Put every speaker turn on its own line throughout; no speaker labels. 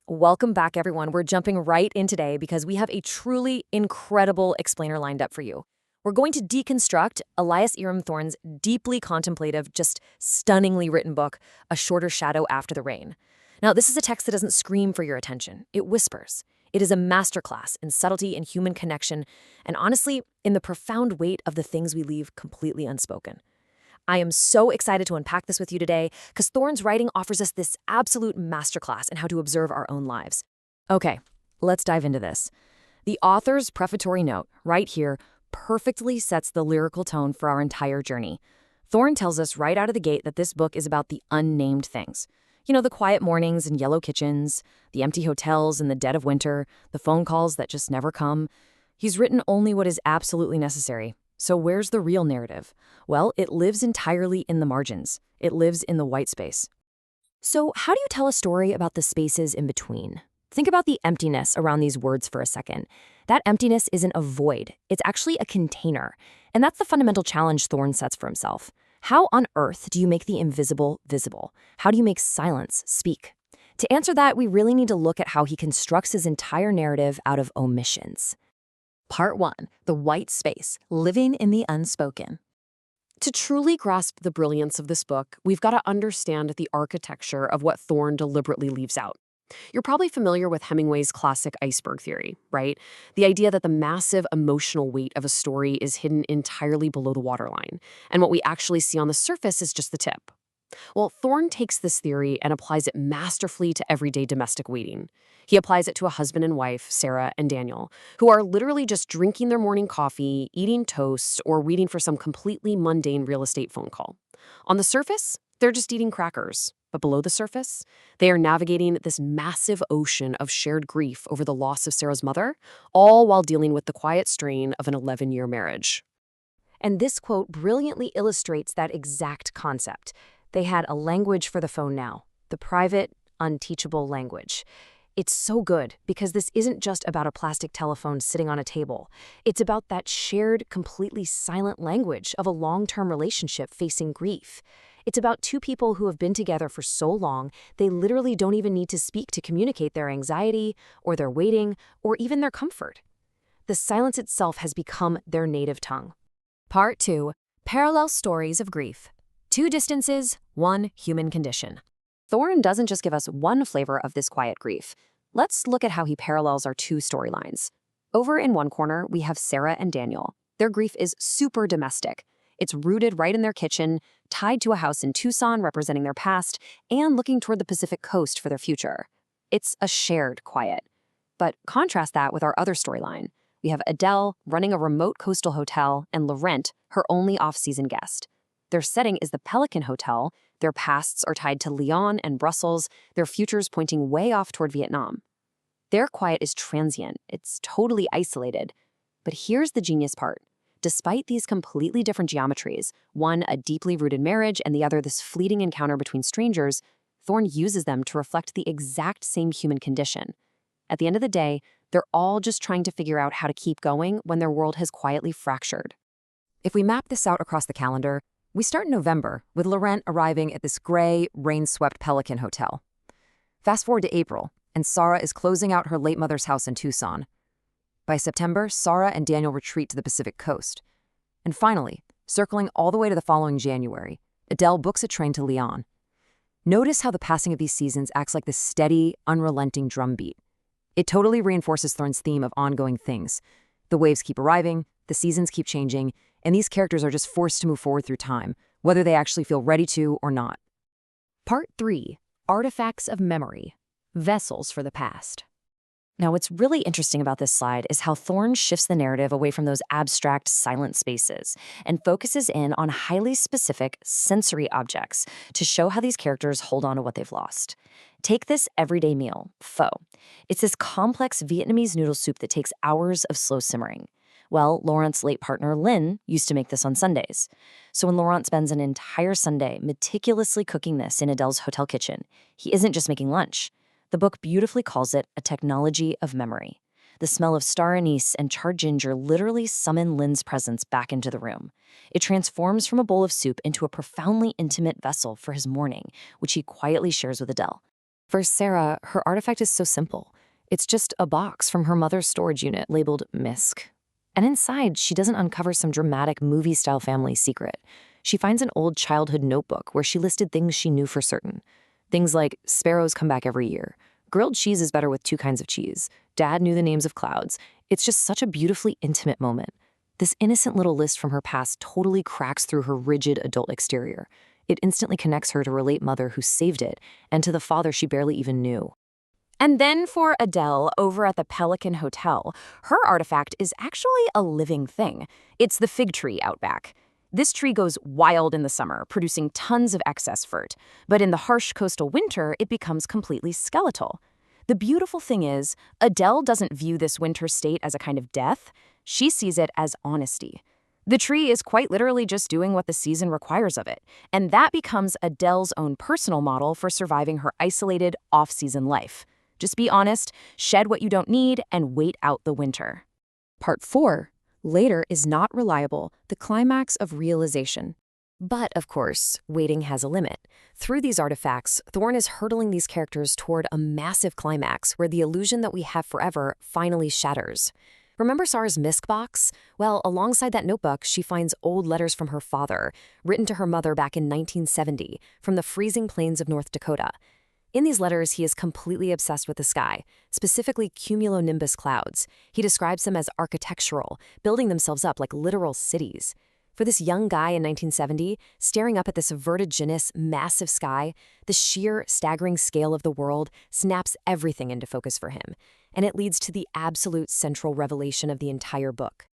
Welcome back, everyone. We're jumping right in today because we have a truly incredible explainer lined up for you. We're going to deconstruct Elias ERM Thorne's deeply contemplative, just stunningly written book, A Shorter Shadow After the Rain. Now, this is a text that doesn't scream for your attention. It whispers. It is a masterclass in subtlety and human connection, and honestly, in the profound weight of the things we leave completely unspoken. I am so excited to unpack this with you today because Thorne's writing offers us this absolute masterclass in how to observe our own lives. Okay, let's dive into this. The author's prefatory note, right here, perfectly sets the lyrical tone for our entire journey. Thorne tells us right out of the gate that this book is about the unnamed things. You know, the quiet mornings and yellow kitchens, the empty hotels in the dead of winter, the phone calls that just never come. He's written only what is absolutely necessary. So where's the real narrative? Well, it lives entirely in the margins. It lives in the white space. So how do you tell a story about the spaces in between? Think about the emptiness around these words for a second. That emptiness isn't a void. It's actually a container. And that's the fundamental challenge Thorne sets for himself. How on earth do you make the invisible visible? How do you make silence speak? To answer that, we really need to look at how he constructs his entire narrative out of omissions.
Part 1. The White Space, Living in the Unspoken. To truly grasp the brilliance of this book, we've got to understand the architecture of what Thorne deliberately leaves out. You're probably familiar with Hemingway's classic iceberg theory, right? The idea that the massive emotional weight of a story is hidden entirely below the waterline, and what we actually see on the surface is just the tip. Well, Thorne takes this theory and applies it masterfully to everyday domestic waiting. He applies it to a husband and wife, Sara and Daniel, who are literally just drinking their morning coffee, eating toast, or waiting for some completely mundane real estate phone call. On the surface, they're just eating crackers. But below the surface, they are navigating this massive ocean of shared grief over the loss of Sara's mother, all while dealing with the quiet strain of an 11-year marriage.
And this quote brilliantly illustrates that exact concept. They had a language for the phone now, the private, unteachable language. It's so good because this isn't just about a plastic telephone sitting on a table. It's about that shared, completely silent language of a long-term relationship facing grief. It's about two people who have been together for so long, they literally don't even need to speak to communicate their anxiety or their waiting or even their comfort. The silence itself has become their native tongue. Part 2. Parallel Stories of Grief. Two distances, one human condition. Thorne doesn't just give us one flavor of this quiet grief. Let's look at how he parallels our two storylines. Over in one corner, we have Sara and Daniel. Their grief is super domestic. It's rooted right in their kitchen, tied to a house in Tucson representing their past, and looking toward the Pacific coast for their future. It's a shared quiet. But contrast that with our other storyline. We have Adele running a remote coastal hotel and Laurent, her only off-season guest. Their setting is the Pelican Hotel, their pasts are tied to Lyon and Brussels, their futures pointing way off toward Vietnam. Their quiet is transient, it's totally isolated. But here's the genius part. Despite these completely different geometries, one a deeply rooted marriage and the other this fleeting encounter between strangers, Thorne uses them to reflect the exact same human condition. At the end of the day, they're all just trying to figure out how to keep going when their world has quietly fractured. If we map this out across the calendar, we start in November, with Laurent arriving at this gray, rain-swept Pelican Hotel. Fast forward to April, and Sara is closing out her late mother's house in Tucson. By September, Sara and Daniel retreat to the Pacific coast. And finally, circling all the way to the following January, Adele books a train to Lyon. Notice how the passing of these seasons acts like this steady, unrelenting drumbeat. It totally reinforces Thorne's theme of ongoing things. The waves keep arriving, the seasons keep changing, and these characters are just forced to move forward through time, whether they actually feel ready to or not. Part 3. Artifacts of Memory. Vessels for the Past. Now, what's really interesting about this slide is how Thorne shifts the narrative away from those abstract, silent spaces and focuses in on highly specific sensory objects to show how these characters hold on to what they've lost. Take this everyday meal, pho. It's this complex Vietnamese noodle soup that takes hours of slow simmering. Well, Laurent's late partner, Lynn, used to make this on Sundays. So when Laurent spends an entire Sunday meticulously cooking this in Adele's hotel kitchen, he isn't just making lunch. The book beautifully calls it a technology of memory. The smell of star anise and charred ginger literally summon Lynn's presence back into the room. It transforms from a bowl of soup into a profoundly intimate vessel for his mourning, which he quietly shares with Adele.
For Sara, her artifact is so simple. It's just a box from her mother's storage unit labeled Misk. And inside, she doesn't uncover some dramatic movie-style family secret. She finds an old childhood notebook where she listed things she knew for certain. Things like sparrows come back every year. Grilled cheese is better with 2 kinds of cheese. Dad knew the names of clouds. It's just such a beautifully intimate moment. This innocent little list from her past totally cracks through her rigid adult exterior. It instantly connects her to her late mother who saved it, and to the father she barely even knew.
And then for Adele over at the Pelican Hotel, her artifact is actually a living thing. It's the fig tree out back. This tree goes wild in the summer, producing tons of excess fruit. But in the harsh coastal winter, it becomes completely skeletal. The beautiful thing is, Adele doesn't view this winter state as a kind of death. She sees it as honesty. The tree is quite literally just doing what the season requires of it, and that becomes Adele's own personal model for surviving her isolated, off-season life. Just be honest, shed what you don't need, and wait out the winter.
Part 4. Later is not reliable, the climax of realization. But, of course, waiting has a limit. Through these artifacts, Thorne is hurtling these characters toward a massive climax where the illusion that we have forever finally shatters. Remember Sara's Misk box? Well, alongside that notebook, she finds old letters from her father, written to her mother back in 1970, from the freezing plains of North Dakota. In these letters, he is completely obsessed with the sky, specifically cumulonimbus clouds. He describes them as architectural, building themselves up like literal cities. For this young guy in 1970, staring up at this vertiginous, massive sky, the sheer, staggering scale of the world snaps everything into focus for him, and it leads to the absolute central revelation of the entire book.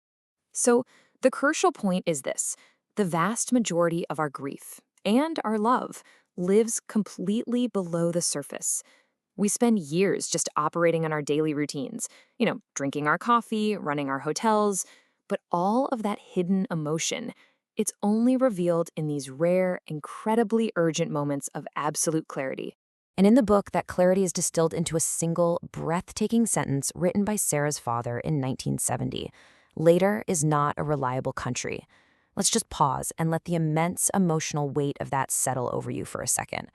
So, the crucial point is this: the vast majority of our grief, and our love, lives completely below the surface. We spend years just operating on our daily routines, drinking our coffee, running our hotels, but all of that hidden emotion, it's only revealed in these rare, incredibly urgent moments of absolute clarity. And in the book, that clarity is distilled into a single, breathtaking sentence written by Sara's father in 1970. Later is not a reliable country. Let's just pause and let the immense emotional weight of that settle over you for a second.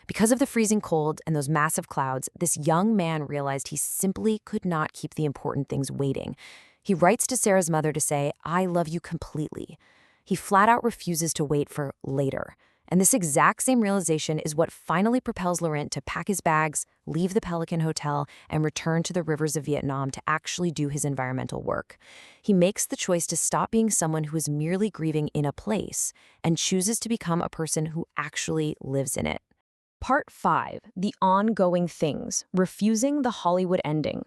Because of the freezing cold and those massive clouds, this young man realized he simply could not keep the important things waiting. He writes to Sara's mother to say, "I love you completely." He flat out refuses to wait for later. And this exact same realization is what finally propels Laurent to pack his bags, leave the Pelican Hotel, and return to the rivers of Vietnam to actually do his environmental work. He makes the choice to stop being someone who is merely grieving in a place and chooses to become a person who actually lives in it.
Part 5. The ongoing things. Refusing the Hollywood ending.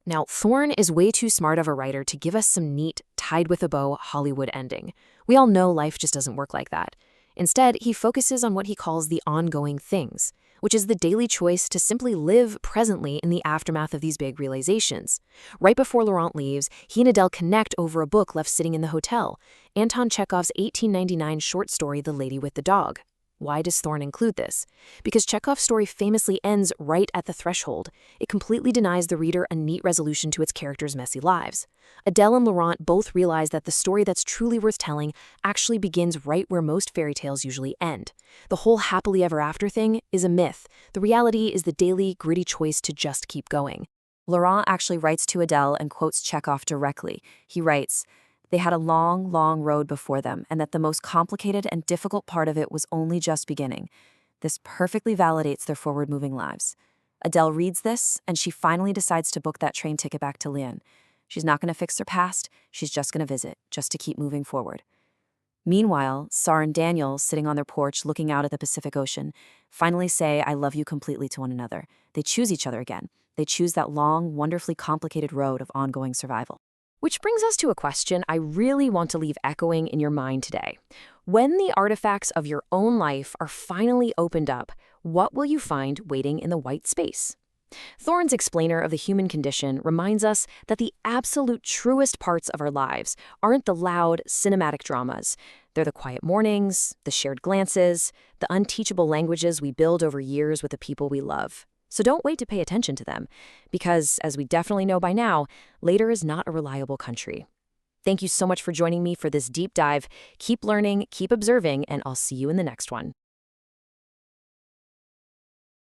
Now, Thorne is way too smart of a writer to give us some neat, tied-with-a-bow Hollywood ending. We all know life just doesn't work like that. Instead, he focuses on what he calls the ongoing things, which is the daily choice to simply live presently in the aftermath of these big realizations. Right before Laurent leaves, he and Adele connect over a book left sitting in the hotel, Anton Chekhov's 1899 short story, The Lady with the Dog. Why does Thorne include this? Because Chekhov's story famously ends right at the threshold. It completely denies the reader a neat resolution to its characters' messy lives. Adele and Laurent both realize that the story that's truly worth telling actually begins right where most fairy tales usually end. The whole happily ever after thing is a myth. The reality is the daily, gritty choice to just keep going. Laurent actually writes to Adele and quotes Chekhov directly. He writes, "They had a long, long road before them, and that the most complicated and difficult part of it was only just beginning. This perfectly validates their forward-moving lives." Adele reads this, and she finally decides to book that train ticket back to Lyon. She's not going to fix her past, she's just going to visit, just to keep moving forward. Meanwhile, Sara and Daniel, sitting on their porch looking out at the Pacific Ocean, finally say, "I love you" completely to one another. They choose each other again. They choose that long, wonderfully complicated road of ongoing survival. Which brings us to a question I really want to leave echoing in your mind today. When the artifacts of your own life are finally opened up, what will you find waiting in the white space? Thorne's explainer of the human condition reminds us that the absolute truest parts of our lives aren't the loud, cinematic dramas. They're the quiet mornings, the shared glances, the unteachable languages we build over years with the people we love. So don't wait to pay attention to them, because, as we definitely know by now, later is not a reliable country. Thank you so much for joining me for this deep dive. Keep learning, keep observing, and I'll see you in the next one.